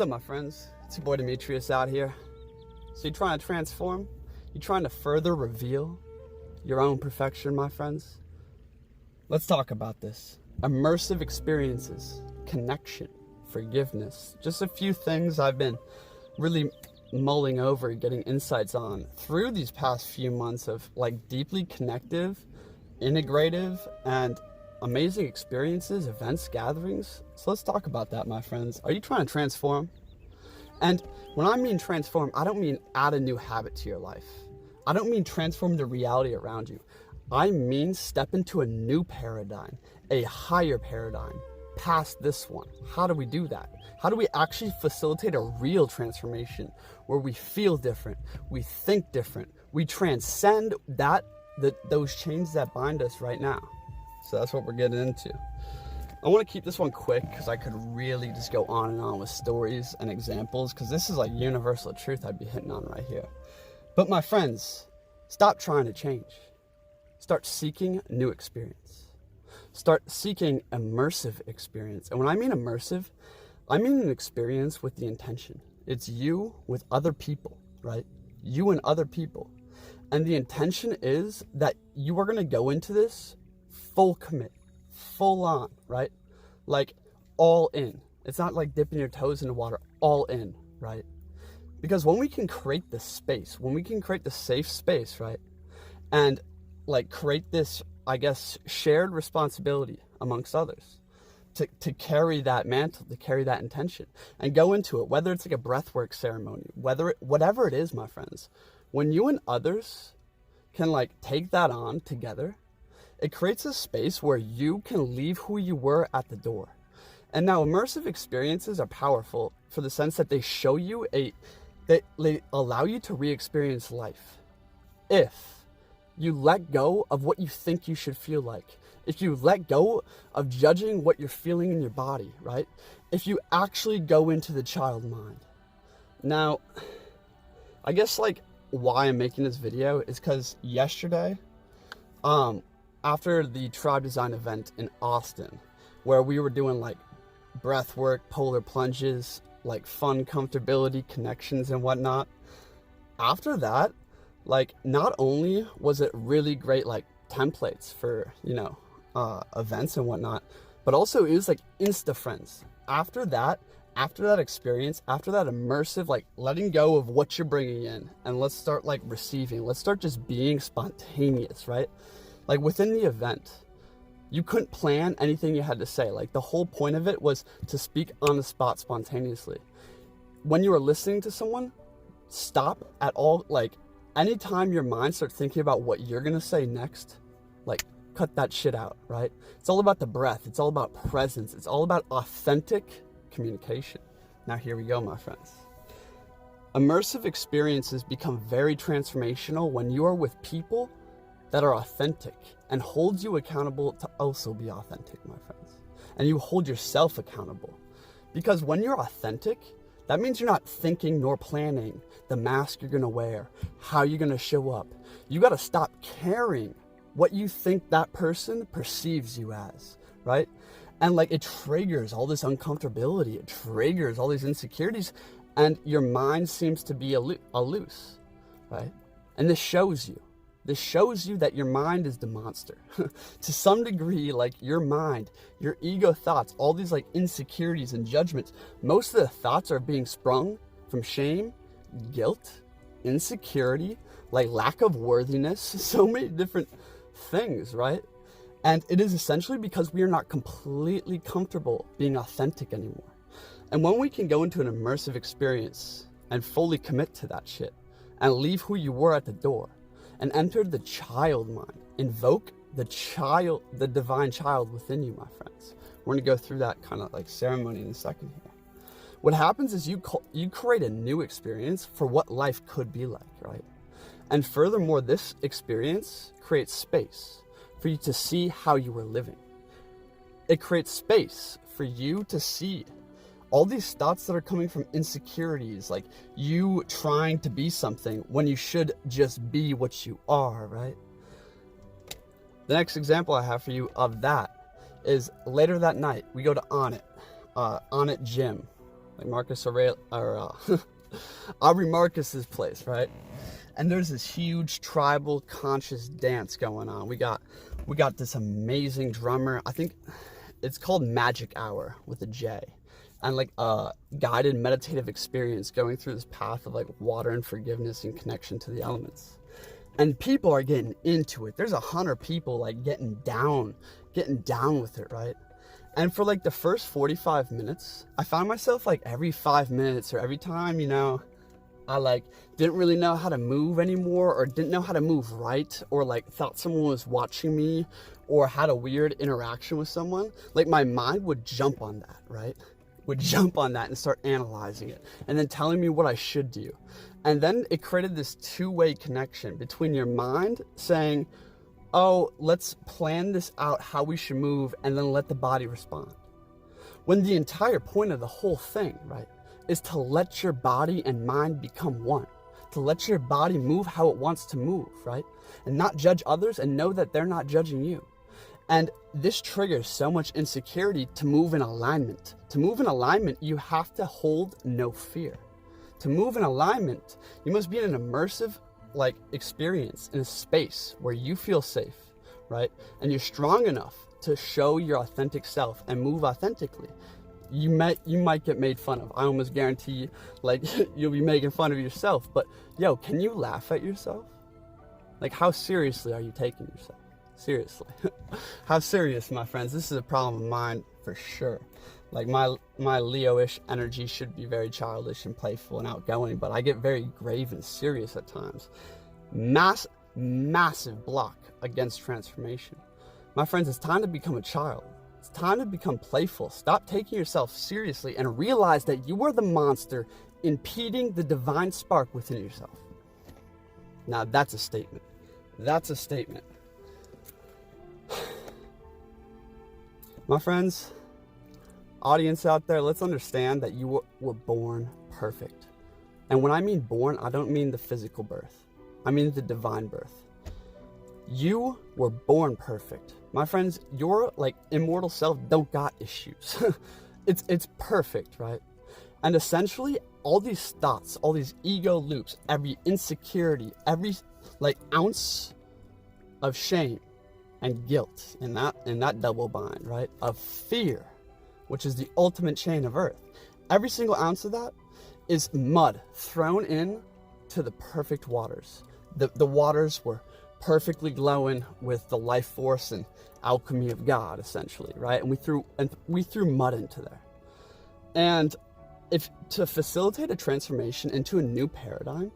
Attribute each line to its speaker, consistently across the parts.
Speaker 1: What's up, my friends? It's your boy Dmitrius out here. So you trying to transform? You trying to further reveal your own perfection, my friends? Let's talk about this. Immersive experiences, connection, forgiveness. Just a few things I've been really mulling over, getting insights on through these past few months of like deeply connective, integrative, and amazing experiences, events, gatherings. So let's talk about that, my friends. Are you trying to transform? And when I mean transform, I don't mean add a new habit to your life. I don't mean transform the reality around you. I mean step into a new paradigm, a higher paradigm, past this one. How do we do that? How do we actually facilitate a real transformation where we feel different, we think different, we transcend those chains that bind us right now? So that's what we're getting into. I want to keep this one quick because I could really just go on and on with stories and examples, because this is like universal truth I'd be hitting on right here. But my friends, stop trying to change. Start seeking new experience. Start seeking immersive experience. And when I mean immersive, I mean an experience with the intention. It's you with other people, right? You and other people. And the intention is that you are going to go into this full commit, full on, right? Like all in. It's not like dipping your toes in the water, all in, right? Because when we can create this space, when we can create the safe space, right? And like create this, I guess, shared responsibility amongst others to carry that mantle, to carry that intention and go into it, whether it's like a breathwork ceremony, whatever it is, my friends, when you and others can like take that on together, it creates a space where you can leave who you were at the door. And now immersive experiences are powerful for the sense that they show you they allow you to re-experience life. If you let go of what you think you should feel like, if you let go of judging what you're feeling in your body, right? If you actually go into the child mind. Now, I guess like why I'm making this video is because yesterday, after the Tribe Design event in Austin, where we were doing like breath work, polar plunges, like fun comfortability, connections and whatnot. After that, like not only was it really great like templates for, events and whatnot, but also it was like insta friends. After that experience, after that immersive, like letting go of what you're bringing in and let's start like receiving, let's start just being spontaneous, right? Like within the event, you couldn't plan anything you had to say. Like the whole point of it was to speak on the spot spontaneously. When you are listening to someone, stop at all. Like anytime your mind starts thinking about what you're going to say next, like cut that shit out, right? It's all about the breath. It's all about presence. It's all about authentic communication. Now here we go, my friends. Immersive experiences become very transformational when you are with people that are authentic and hold you accountable to also be authentic, my friends. And you hold yourself accountable. Because when you're authentic, that means you're not thinking nor planning the mask you're gonna wear, how you're gonna show up. You gotta stop caring what you think that person perceives you as, right? And like it triggers all this uncomfortability, it triggers all these insecurities, and your mind seems to be loose, right? And this shows you that your mind is the monster. To some degree, like your mind, your ego thoughts, all these like insecurities and judgments, most of the thoughts are being sprung from shame, guilt, insecurity, like lack of worthiness, so many different things, right? And it is essentially because we are not completely comfortable being authentic anymore. And when we can go into an immersive experience and fully commit to that shit and leave who you were at the door, and enter the child mind. Invoke the divine child within you, my friends. We're gonna go through that kind of like ceremony in a second here. What happens is you create a new experience for what life could be like, right? And furthermore, this experience creates space for you to see how you were living. It creates space for you to see all these thoughts that are coming from insecurities, like you trying to be something when you should just be what you are, right? The next example I have for you of that is later that night, we go to Onnit Gym. like Marcus Aurelius, or Aubrey Marcus's place, right? And there's this huge tribal conscious dance going on. We got this amazing drummer. I think it's called Magic Hour with a J. And like a guided meditative experience going through this path of like water and forgiveness and connection to the elements. And people are getting into it. There's 100 people like getting down with it, right? And for like the first 45 minutes, I found myself like every 5 minutes or every time, you know, I like didn't really know how to move anymore, or didn't know how to move right, or like thought someone was watching me, or had a weird interaction with someone, like my mind would jump on that, right? Would jump on that and start analyzing it and then telling me what I should do. And then it created this two-way connection between your mind saying, oh, let's plan this out how we should move, and then let the body respond. When the entire point of the whole thing, right, is to let your body and mind become one, to let your body move how it wants to move, right? And not judge others and know that they're not judging you. And this triggers so much insecurity to move in alignment. To move in alignment, you have to hold no fear. To move in alignment, you must be in an immersive like experience in a space where you feel safe, right? And you're strong enough to show your authentic self and move authentically. You might get made fun of. I almost guarantee you, like, you'll be making fun of yourself. But yo, can you laugh at yourself? Like, how seriously are you taking yourself? Seriously. How serious, my friends? This is a problem of mine for sure. Like my Leo-ish energy should be very childish and playful and outgoing, but I get very grave and serious at times. Massive block against transformation. My friends, it's time to become a child. It's time to become playful. Stop taking yourself seriously and realize that you are the monster impeding the divine spark within yourself. Now that's a statement. That's a statement. My friends, audience out there, let's understand that you were born perfect. And when I mean born, I don't mean the physical birth. I mean the divine birth. You were born perfect. My friends, your like immortal self don't got issues. It's perfect, right? And essentially all these thoughts, all these ego loops, every insecurity, every like ounce of shame and guilt in that double bind, right? Of fear, which is the ultimate chain of earth. Every single ounce of that is mud thrown in to the perfect waters. The waters were perfectly glowing with the life force and alchemy of God, essentially, right? And we threw mud into there. And if to facilitate a transformation into a new paradigm,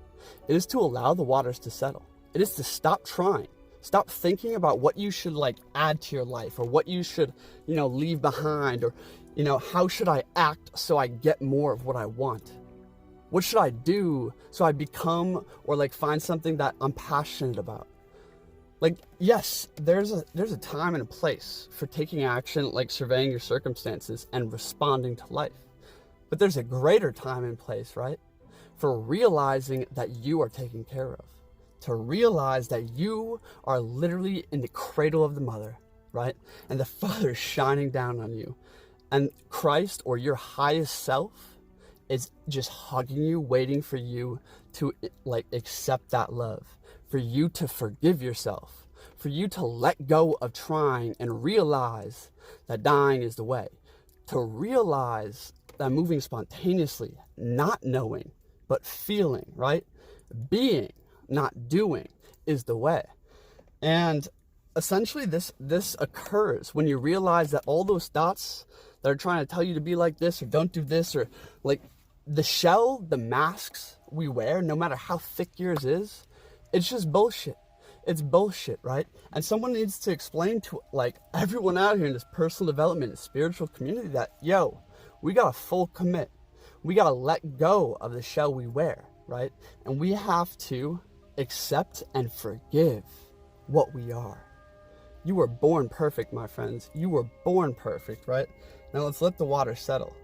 Speaker 1: it is to allow the waters to settle. It is to stop trying. Stop thinking about what you should like add to your life, or what you should, leave behind, or, how should I act so I get more of what I want? What should I do so I become or like find something that I'm passionate about? Like, yes, there's a time and a place for taking action, like surveying your circumstances and responding to life. But there's a greater time and place, right? For realizing that you are taken care of. To realize that you are literally in the cradle of the mother, right? And the Father is shining down on you. And Christ, or your highest self, is just hugging you, waiting for you to like accept that love, for you to forgive yourself, for you to let go of trying and realize that dying is the way, to realize that moving spontaneously, not knowing, but feeling, right? Being, not doing, is the way. And essentially this occurs when you realize that all those thoughts that are trying to tell you to be like this or don't do this, or like the shell, the masks we wear, no matter how thick yours is, it's just bullshit. It's bullshit, right? And someone needs to explain to like everyone out here in this personal development and spiritual community that, yo, we got to full commit. We got to let go of the shell we wear, right? And we have to accept and forgive what we are. You were born perfect, my friends. You were born perfect, right? Now let's let the water settle.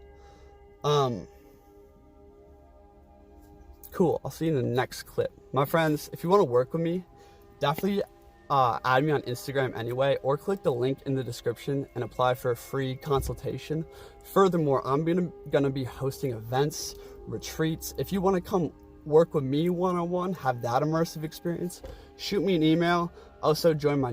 Speaker 1: Cool. I'll see you in the next clip. My friends, if you want to work with me, definitely add me on Instagram anyway, or click the link in the description and apply for a free consultation. Furthermore, I'm gonna be hosting events, retreats. If you want to come work with me one-on-one, have that immersive experience, shoot me an email. Also join my